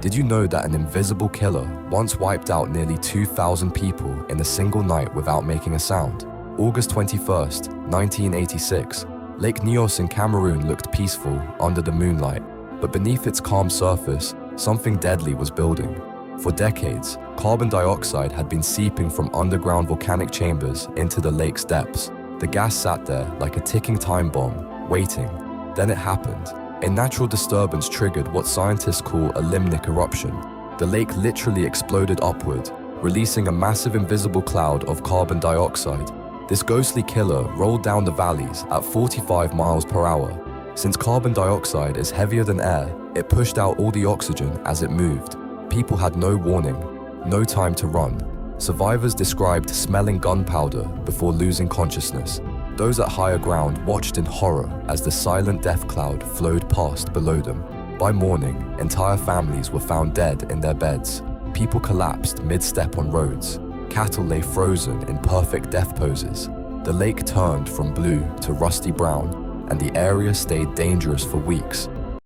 Did you know that an invisible killer once wiped out nearly 2,000 people in a single night without making a sound? August 21st, 1986, Lake Nyos in Cameroon looked peaceful under the moonlight, but beneath its calm surface, something deadly was building. For decades, carbon dioxide had been seeping from underground volcanic chambers into the lake's depths. The gas sat there like a ticking time bomb, waiting. Then it happened. A natural disturbance triggered what scientists call a limnic eruption. The lake literally exploded upward, releasing a massive invisible cloud of carbon dioxide. This ghostly killer rolled down the valleys at 45 miles per hour. Since carbon dioxide is heavier than air, it pushed out all the oxygen as it moved. People had no warning, no time to run. Survivors described smelling gunpowder before losing consciousness. Those at higher ground watched in horror as the silent death cloud flowed past below them. By morning, entire families were found dead in their beds. People collapsed mid-step on roads. Cattle lay frozen in perfect death poses. The lake turned from blue to rusty brown, and the area stayed dangerous for weeks.